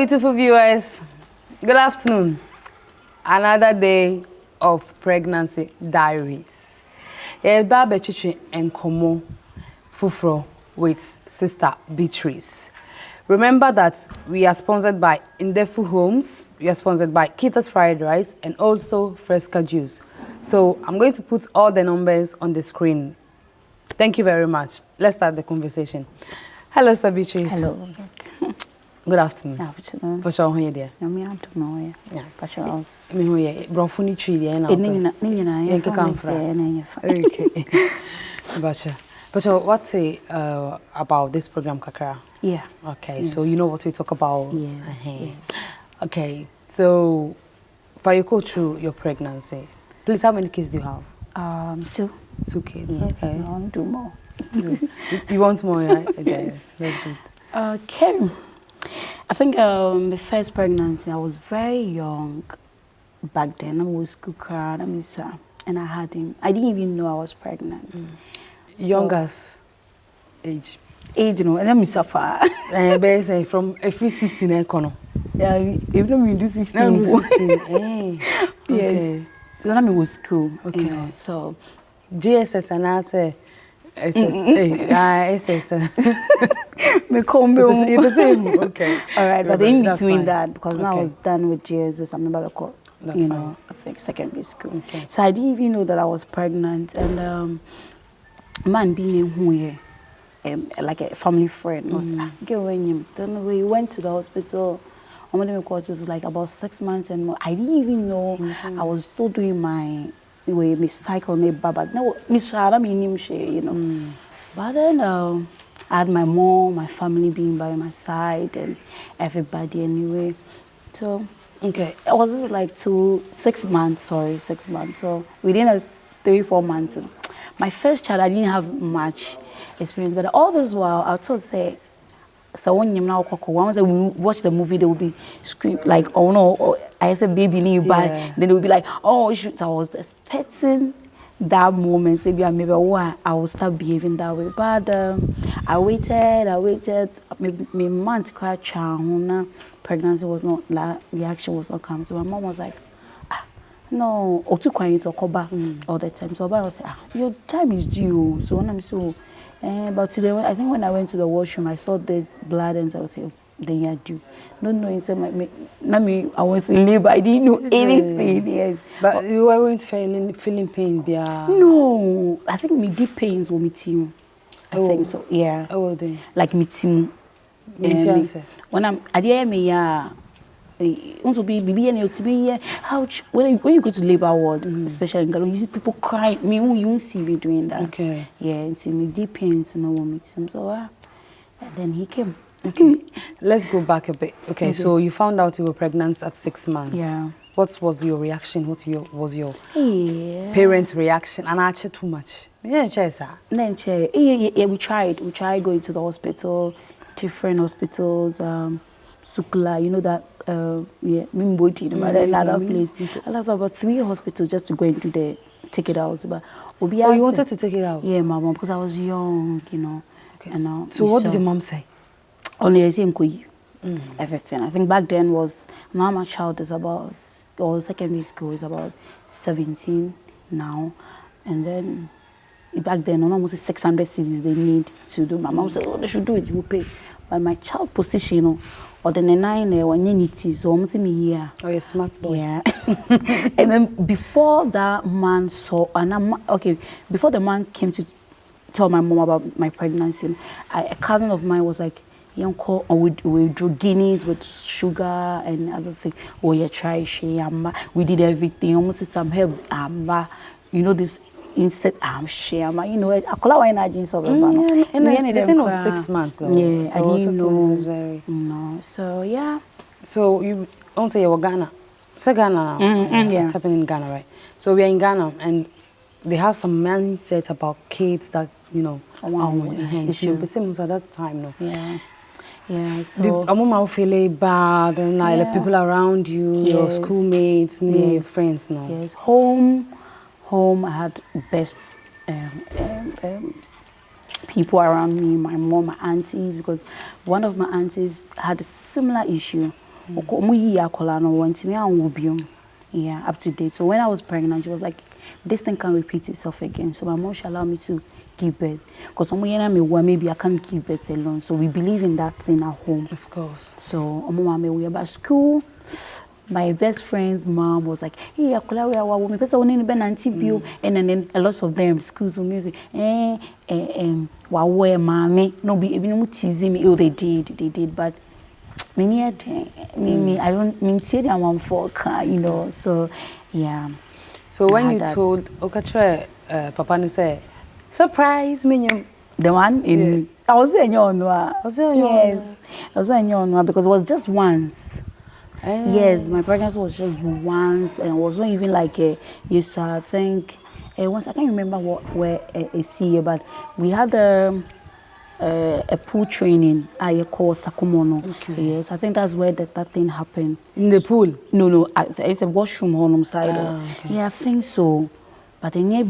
beautiful viewers, good afternoon. Another day of pregnancy diaries. Baba Chichi and Komo Fufro with Sister Beatrice. Remember that we are sponsored by Indefu Homes, we are sponsored by Kita's Fried Rice, and also Fresca Juice. So I'm going to put all the numbers on the screen. Thank you very much. Let's start the conversation. Hello, Sister Beatrice. Hello. Good afternoon. Good afternoon. Pasha, how are you there? I'm here to know. Yeah. Pasha also. Me who ye brofuni tree there now. Nina, come from. Okay. Pasha, what say about this program, Kakara? Yeah. Okay, yes. so you know what we talk about. Yes. Yeah. Okay, so for you go through your pregnancy, please, how many kids do you have? 2. 2 kids. Yes, okay. I want to do more. You want more, right? Okay. Yes. That's good. Okay. I think the first pregnancy, I was very young back then. I was cooker, and I had him. I didn't even know I was pregnant. So, Youngest age? Age, you know, and let me suffer. Basically, from every 16 econo. Yeah, even when we do 16. No, 16. Hey. Okay. Yes. So then I was school. Okay. You know, so GSS and I say SS. Me come Okay. All right, but in between that, because okay. now I was done with GSS, I'm about to call, you know, I think secondary school. Okay. So I didn't even know that I was pregnant, and man being in here, like a family friend, was when you then we went to the hospital. I'm going to was like about 6 months and more. I didn't even know I was still doing my cycle, but no, you know. But then I had my mom, my family being by my side, and everybody anyway. So okay, it was like 6 months. Sorry, 6 months. So within 3-4 months, my first child, I didn't have much experience, but all this while I would say. So when you now once we watch the movie, they will be scream like, oh no, I said baby leave by. Then they will be like, oh shoot, I was expecting that moment. Say maybe why I will start behaving that way. But I waited. My month quite charm. Pregnancy was not like reaction was not coming. So my mom was like, no, or too quiet or cover all the time. So I was say, your time is due. So when I'm so. But today, I think when I went to the washroom, I saw this blood, and I was saying, then you're due. Don't know, inside I was in labor, I didn't know anything, yes. But you weren't feeling pain, yeah? No, I think me deep pains were meeting. I think so, yeah. Oh, then. Like meeting. When I'm at the end, yeah. Also be how when you go to labor ward, especially in Ghana, you see people crying. Me, you won't see me doing that. Okay. Yeah, and see me deep pains and I won't meet him. So and then he came. Okay. Let's go back a bit. Okay, so you found out you were pregnant at 6 months. Yeah. What was your reaction? What was your parents' reaction? And actually too much. Yeah, we tried. We tried going to the hospital, different hospitals, Sukla, you know that Mimboti, another place. I left about 3 hospitals just to go into take it out. But you wanted to take it out? Yeah, my mom, because I was young, you know. Okay. So what did your mom say? Only I say everything. I think back then was my child is about, or secondary school is about 17 now, and then back then almost 600 cedis they need to do. My mom said, oh, they should do it, you will pay. But my child position, you know, or the 9 when you need to, so almost me here. Oh, you're smart boy. Yeah. And then before that man saw, before the man came to tell my mom about my pregnancy, a cousin of mine was like, young call, or we drew guineas with sugar and other things. Oh, yeah, try she, we did everything, almost some herbs, you know, this. Instead, share, you know, I call out energy so and the thing was 6 months though. Yeah, so I didn't know. No, so yeah. So you don't say you were Ghana. Say Ghana now. It's happening in Ghana, right? So we are in Ghana and they have some mindset about kids that, you know, but that's time, no. Yeah. Yeah, so did a mom feel bad and like people around you, your schoolmates, your friends, no? Yes, home, I had best people around me, my mom, my aunties, because one of my aunties had a similar issue Yeah, up to date. So when I was pregnant, she was like, this thing can't repeat itself again. So my mom should allow me to give birth. Because maybe I can't give birth alone. So we believe in that thing at home. Of course. So we about school. My best friend's mom was like, hey, and then a lot of them, schools of music, mommy, no, be teasing me. Oh, they did, but me, I don't mean say that one for you know, so yeah. So when you told Okatra, Papa ni say, surprise me, the one in I was saying yes, I was saying because it was just once. Yes, my pregnancy was just once, and it wasn't even like a yes. So I think once I can't remember where a year, but we had a pool training. I call Sakumono. Okay. Yes, I think that's where that thing happened. In the pool? No, it's a washroom on side. Okay. Yeah, I think so. But in here,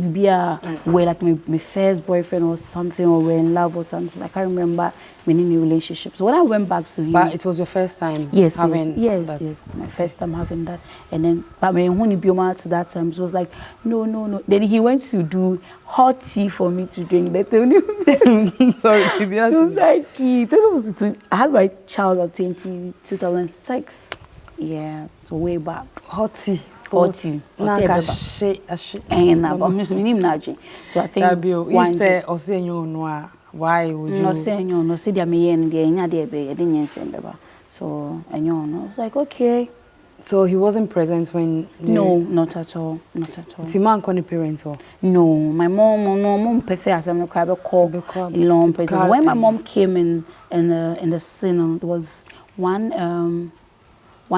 where like my first boyfriend or something, or we're in love or something. I can't remember many new relationships. So when I went back to him, but it was your first time. Yes, having yes, my okay. first time having that. And then, but when he came out to that time, it was like, no. Then he went to do hot tea for me to drink. They told me, sorry, it was like, I had my child in 2006. Yeah, so way back. Hot tea. 14. So I think why would you? No say no say dia me yen dia nya dia be dey yen beba. So no. It's like okay. So he wasn't present when No, not at all. Timan call parents or? No, my mom per se as I'm call long person. When my mom came in the scene, there was one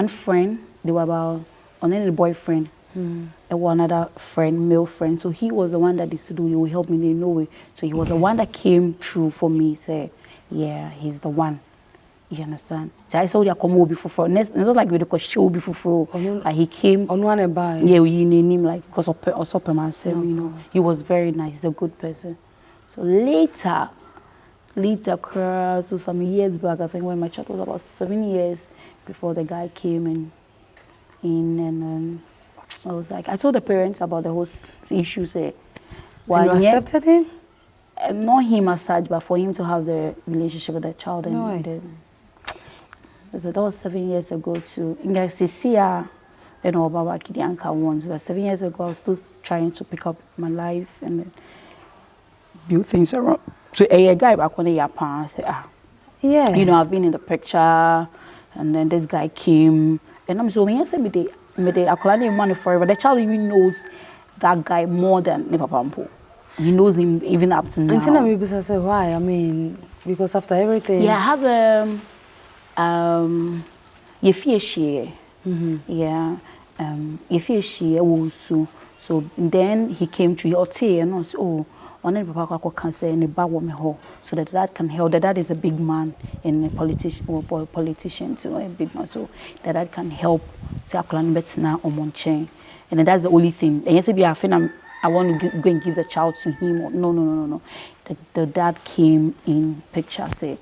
friend, they were about only the boyfriend. And one other friend, male friend. So he was the one that used to do, he will help me in no way. So he was the one that came through for me, say, yeah, he's the one. You understand? So I saw you come before. It's not like we could show before. Like he came. On one by. Yeah, we named him like because of myself, you know. He was very nice, he's a good person. So later, so some years back, I think when my child was about 7 years before the guy came in and I was like, I told the parents about the whole issue. Say, and you accepted him? Not him as such, but for him to have the relationship with the child. That was 7 years ago too. Baba Kidianka once, but 7 years ago I was still trying to pick up my life and build things around. So a guy back when Japan said, yeah, you know, I've been in the picture, and then this guy came, and I'm so when I said I call him money forever. The child even knows that guy more than the papa. He knows him even up to now. And then maybe say why? I mean, because after everything. Yeah, I have you feel she. Yeah, you feel she also. So then he came to your tea and I said, oh, on any papa can say in a bad woman hole, so that can help. That is a big man and a politician too, a big man. So that can help. Say I can bet now on one chain, and then that's the only thing. And yes, I want to go and give the child to him. Or, no. The dad came in picture. Say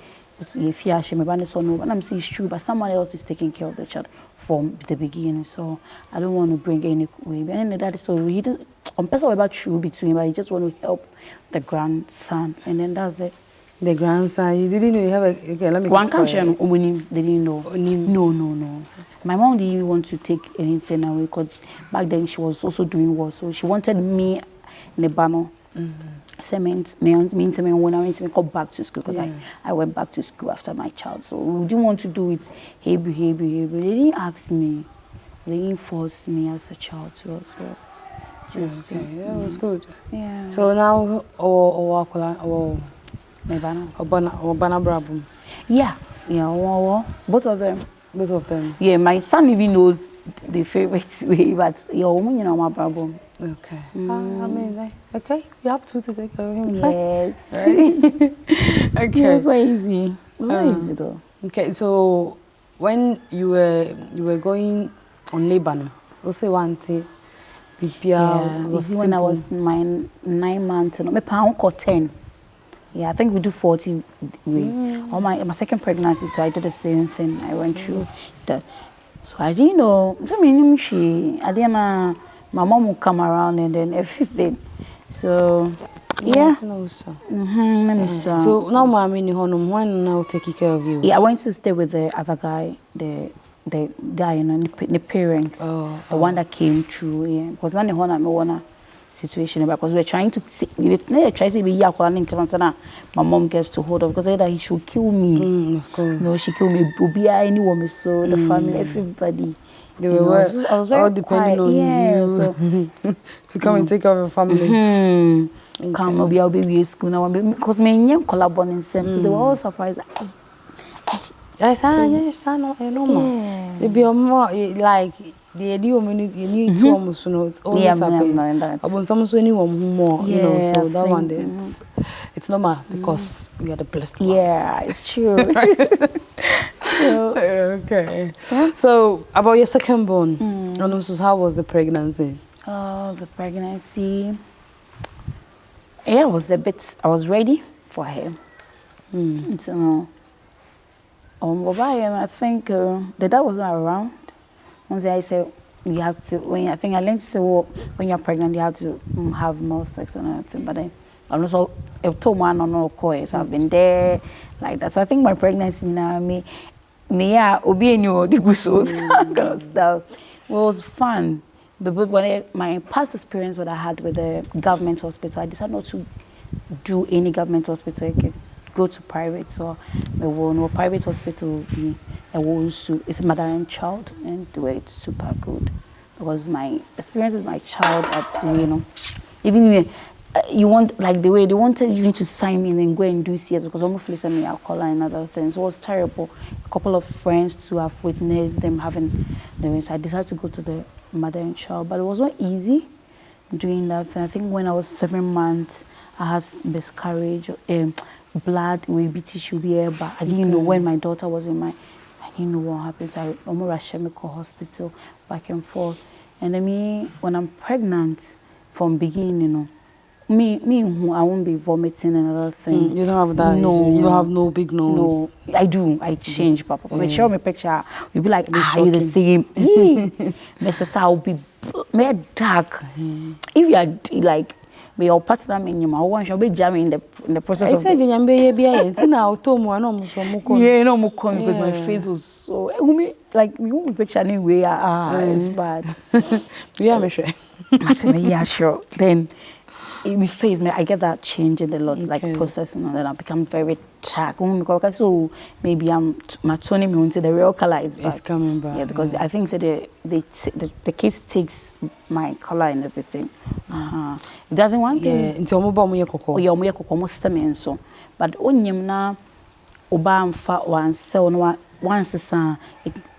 if he actually maybe so no, but I'm saying it's true. But someone else is taking care of the child from the beginning. So I don't want to bring any way. And then the dad is so he did. On person about true between, but you just want to help the grandson, and then that's it. The grandson, you didn't know you have a. Okay, let me. One can't they didn't know. No. My mom didn't want to take anything away because back then she was also doing work, so she wanted me in the banner. Cement, when I went to come back to school because I went back to school after my child, so we didn't want to do it. Hey. They didn't ask me. They didn't force me as a child to as well. Just, okay, that was good. Yeah. So now, yeah, both of them. Both of them. Yeah, my son even knows the favorite way, but my problem. Okay. I mean, okay, you have to take care of him. Yes. Right? Okay. It was so easy. It was easy though. Okay, so when you were going on Lebanon, also one thing. Yeah, when I was my 9 months, my pound got 10. Yeah, I think we do 40 weeks. On my second pregnancy, so I did the same thing. I went through the So I didn't know. I didn't know. My mom would come around and then everything. So yeah. Let me see. So now, mommy, when now taking care of you? Yeah, I went to stay with the other guy, the guy, you know, the parents, the one that came through. Yeah, because when the one me wanna situation because we're trying to try to be my mom gets to hold of because I said that he should kill me. Of course. No, she killed me. Ubia any woman, so the family, everybody. They were I was very all depending on you so, to come and take care of your family. Come, I'll be school now because my name collab in same, so they were all surprised. Yes, I know. They be more like the idea you need to almost know it's always happening. But some anyone more, you know. So that one, it's normal because we are the blessed ones. Yeah, it's true. Okay. So about your second born, and also how was the pregnancy? Oh, the pregnancy. Yeah, I was ready for him. So, I think the dad was not around. Once I said, you have to, I think I learned to, when you're pregnant, you have to have more sex and everything. But then, I'm also, I've told man on no coy, so I've been there like that. So I think my pregnancy now, obi enyo the gusos kind of stuff. Well, it was fun. But when my past experience what I had with the government hospital, I decided not to do any government hospital. I could go to private, so no private hospital will be it's mother and child, and the way it's super good because my experience with my child even when you want like the way they wanted you to sign me and then go and do CS because almost listen me alcohol and other things. So it was terrible. A couple of friends to have witnessed them having them, so I decided to go to the mother and child, but it was not easy doing that thing. I think when I was 7 months, I had miscarriage, blood will be tissue here, but I didn't know when my daughter was in my. I didn't know what happened. So I almost rushed me to hospital back and forth. And then when I'm pregnant, from beginning, I won't be vomiting and other thing. You don't have that. No, you don't have no big nose. No, I do. I change, Papa. But show me picture. You'll be like, you're the same. Mrs. I'll be more dark. If you are like. But your partner in your mouth, shall be jamming in the process. I said, "I'm baby, now told me no because my face was so. Like we won't picture anyway. It's bad. Yeah, sure. I said, yeah, sure. Then in my face, I get that change in the lot, like processing, and then I become very dark. So maybe my toning me into the real color is back. It's coming back. Yeah, because I think the kids takes my color and everything. It doesn't want yeah. Into mobile mo yekoko. Yeah, mo yekoko mo system so. But onyem na oba mfa once sa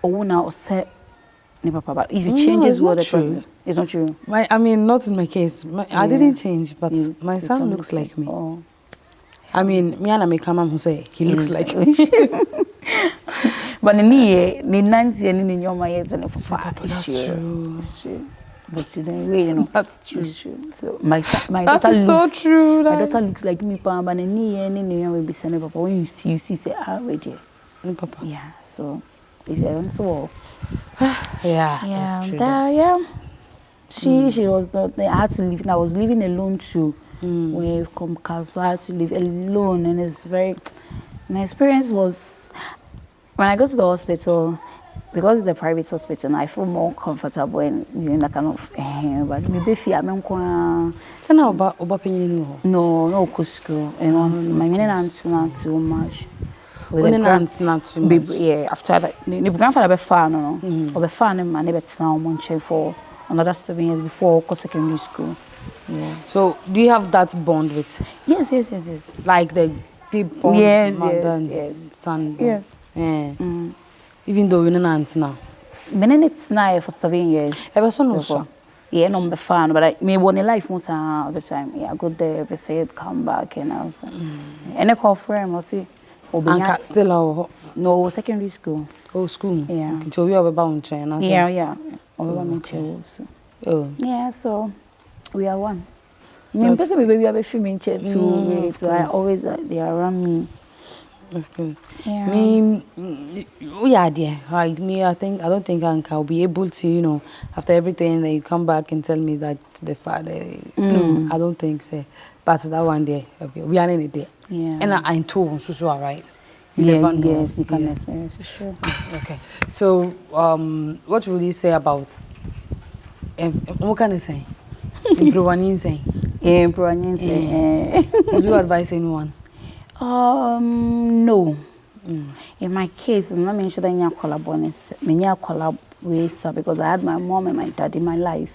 owuna ose ne papa. But if you change his word, it's not true. I mean, not in my case. I didn't change, but my son looks like me. Oh. I mean, me and I make a mom who say he looks like me. But ni nanti ni nyoma yet and papa. That's true. It's true. But you know, that's true. It's true. So my that daughter is so true. My daughter looks like me, but ni will be saying papa. When you see say wait there, papa. Yeah. So if you so yeah. That's true. Yeah. She was not. I had to live. I was living alone too. When you come so I had to live alone, and it's very. My experience was when I go to the hospital. Because it's a private hospital, I feel more comfortable and in that kind of. But maybe if I'm going to know about no school and my aunt's not too much. Aunt's not too much. Yeah, after that, the grandfather be far no, or be far no man, never sound one for another 7 years before secondary school. Yeah. So do you have that bond with? Yes. Like the deep bond. Yes. Son. Yes. Yeah. Even though we're not now. Been it's now for 7 years. I was so yeah, no, be fun, but me born in life most of the time. Yeah, I go there, visit, come back, and everything. Any call friend, or see. And still no secondary school. Oh, school. Yeah. Okay, so we have a bound chain. Yeah. Oh. Yeah, so we are one. Me person baby have a few in chair too. So I always they are around me. Of course. Yeah. Me, yeah, dear. Like me, I don't think I'll be able to, after everything, then you come back and tell me that the father. No, I don't think so. But that one day, we are in it there. Yeah. And I told so right. You Yeah, never know. yes, you can experience it, sure. Okay. So, what would you say about? What can I say? Improving saying. Yeah, Would you advise anyone? No. In my case, I'm not mentioning any collab because I had my mom and my dad in my life.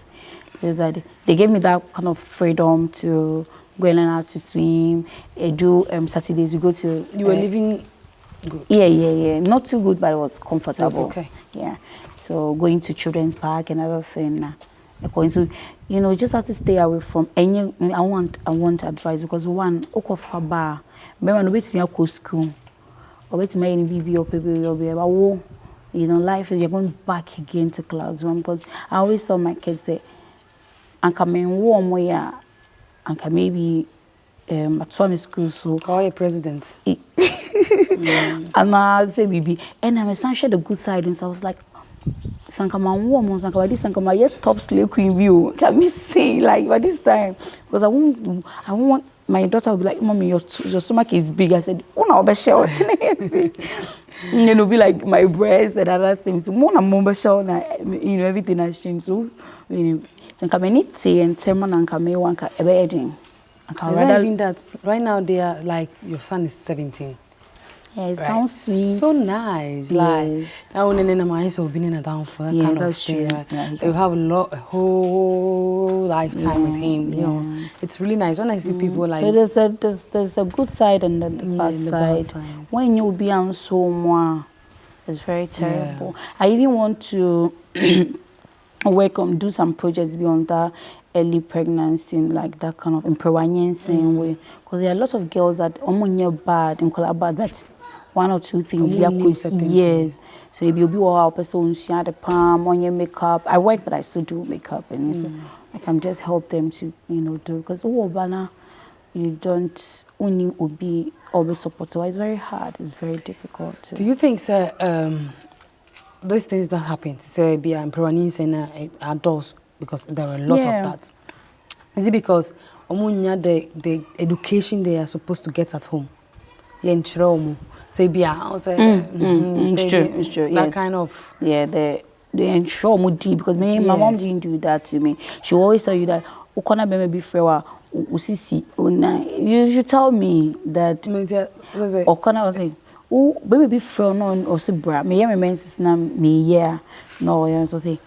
They gave me that kind of freedom to go and learn how to swim. Do Saturdays we go to. You were living good. Yeah. Not too good, but it was comfortable. That's okay. Yeah. So going to children's park and everything. Going to, you just have to stay away from any. I want advice because one, for bar. Remember, no wait me go school. Or wait me any BB or baby. Life is you're going back again to classroom because I always saw my kids say, "Anka me warm way, anka maybe at some school so." Call a president. And I say BB, and I'm essentially the good side, and so I was like. Sankama woman, Sankama yet top slave queen view. Can me say like by this time because I want my daughter will be like, Mommy, your stomach is big. I said, oh no, be short. Be like my breast and other things. More and more short, everything has changed. So, Sankama need say and Teman and Kame wanka ebedding. That right now they are like your son is 17. Yeah, it sounds sweet. So nice. Yes. Like, I want to my eyes been in a down for that kind of thing. You have a whole lifetime with him. It's really nice when I see people like. So there's a good side and the bad side. When you be on so much, it's very terrible. Yeah. I even want to do some projects beyond that. Early pregnancy, like that kind of improving way, because there are a lot of girls that almost bad in collab, but one or two things we are years. So if you be our person, she had a palm on your makeup. I work, but I still do makeup, and so I can just help them to do because you don't only be always supported. So it's very hard. It's very difficult. Do you think, sir, those things that happen, say be improving and adults? Because there are a lot of that. Is it because the education they are supposed to get at home? It's true. It's true. That kind of they ensure more deep because my mom didn't do that to me. She always tell you that be you should tell me that Okona was saying, oh baby be fair no or say bra me menses na me no so say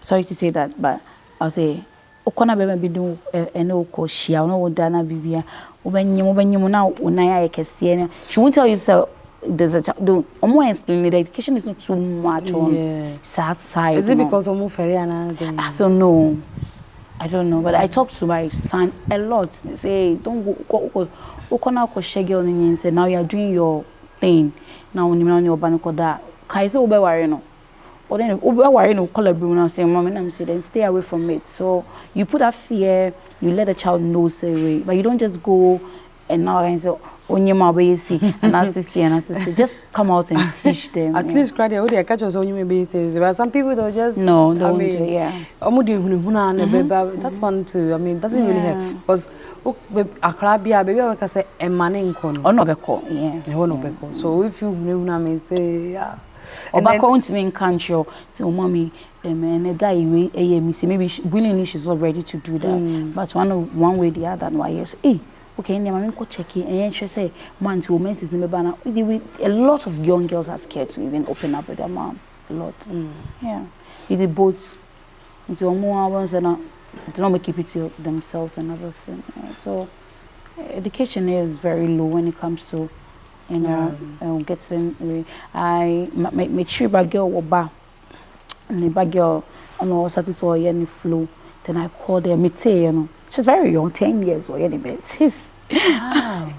sorry to say that, but I'll say, Okona baby be do no shia no dana bibia. Ubenyum now unaya ekesiene. She won't tell you so there's a do more explain the education is not too much on sad side. Is it because omo feriana? I don't know, but I talk to my son a lot. They say don't go Okona ko shegel ni say now you are doing your thing. Now when you on your bankoda, kai say ube worry no. Or then then stay away from it. So you put that fear, you let the child know say but you don't just go and now and say on your mouth and just come out and teach them. At least cry the catch us on you maybe but some people don't just don't that's one too. I mean doesn't really help because Akrabia baby I can say a man in so if you say or back home to me in country, so mommy, and a guy maybe willingly she's not ready to do that. But one way the other, why yes, okay, and I'm go check it, and she say, man, to women is never banner. A lot of young girls are scared to even open up with their mom. A lot, yeah. It did both into more hours and do not keep it to themselves and everything. So education is very low when it comes to. Getting my trip a girl or bar and the bag girl and satisfied any flow. Then I called her she's very young, 10 years or any bit. Wow.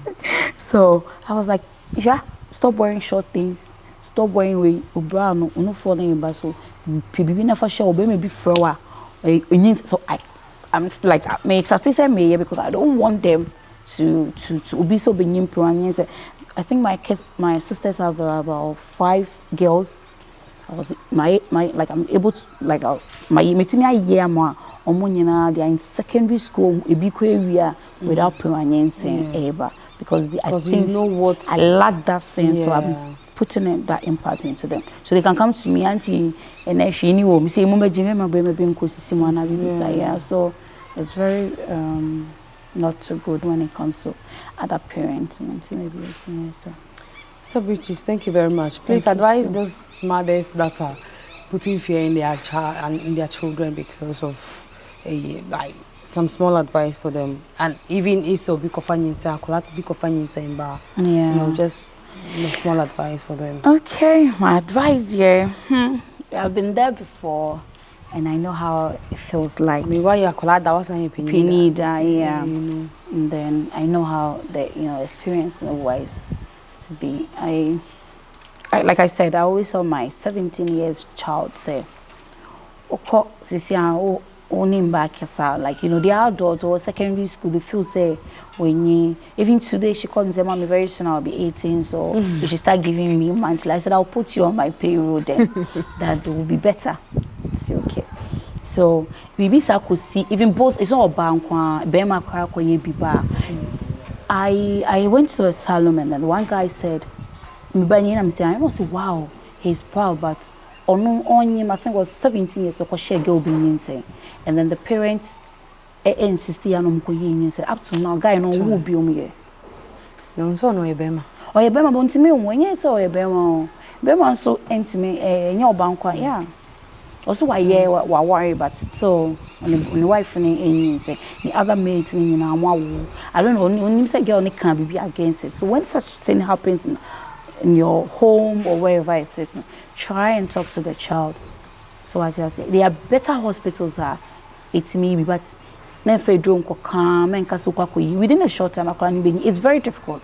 So I was like, yeah, stop wearing short things, stop wearing with brown no falling in so PBB never show maybe for so I'm like may exercise me because I don't want them to be so being I think my sisters have about 5 girls. I was my like I'm able to like my metimi year more omo they are in secondary school without permanence ever because I think you know what I lack that thing, so I'm putting that impact into them so they can come to me auntie and then she knew me say mama jime ma be nkosi mo na bi so it's very not so good when it comes to other parents maybe so Beatrice, thank you very much. Please advise those mothers that are putting fear in their child and in their children because of like some small advice for them, and even if so, you know, just small advice for them. Okay, my advice here. I've been there before, and I know how it feels like. I mean, why you that wasn't a penny, yeah. You know. And then I know how the experience wise to be. I like I said, I always saw my 17 years child say, only back like the adult or secondary school they feel say when you even today she called and said mommy very soon I'll be 18 so you should start giving me monthly. I said I'll put you on my payroll then that will be better. It's okay. So we could see even both it's not about I went to a salon and then one guy said I'm saying I must say wow he's proud but on him I think was 17 years to share girl being say and then the parents insisted on say up to now guy no who be here no so no ebema or ebema but me when you so ebema so intime nya obankwa yeah also why wa worry but so on the wife say the other mates I don't know on say girl ni can be against it so when such thing happens in your home or wherever it is, try and talk to the child. So as I say, there are better hospitals it's me, but within a short time, it's very difficult.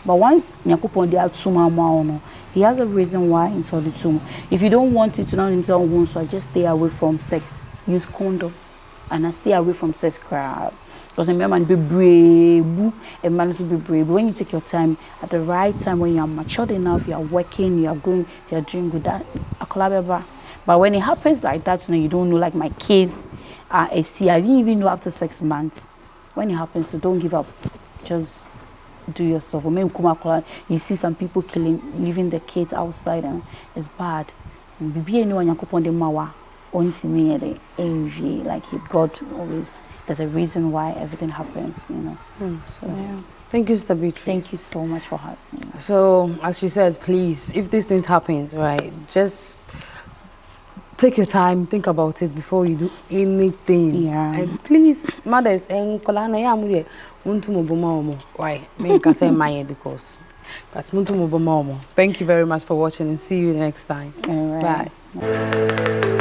But once he has a reason why in solitude. If you don't want it to know himself, so just stay away from sex. Use condom and stay away from sex crowd. Because a man be brave, a man must be brave. When you take your time at the right time, when you are matured enough, you are working, you are doing good. That but when it happens like that, you don't know. Like my case, I didn't even know after 6 months. When it happens, so don't give up. Just do yourself. You see some people leaving the kids outside, and it's bad. And like God always. There's a reason why everything happens, So yeah. Thank you, Sister Beatrice. Thank you so much for having me. So, as she said, please, if these things happens, right, just take your time, think about it before you do anything. Yeah. And please, mothers, and kolana ya muye, untu moboma why? Me say my because, but muntu moboma. Thank you very much for watching and see you next time. All right. Bye.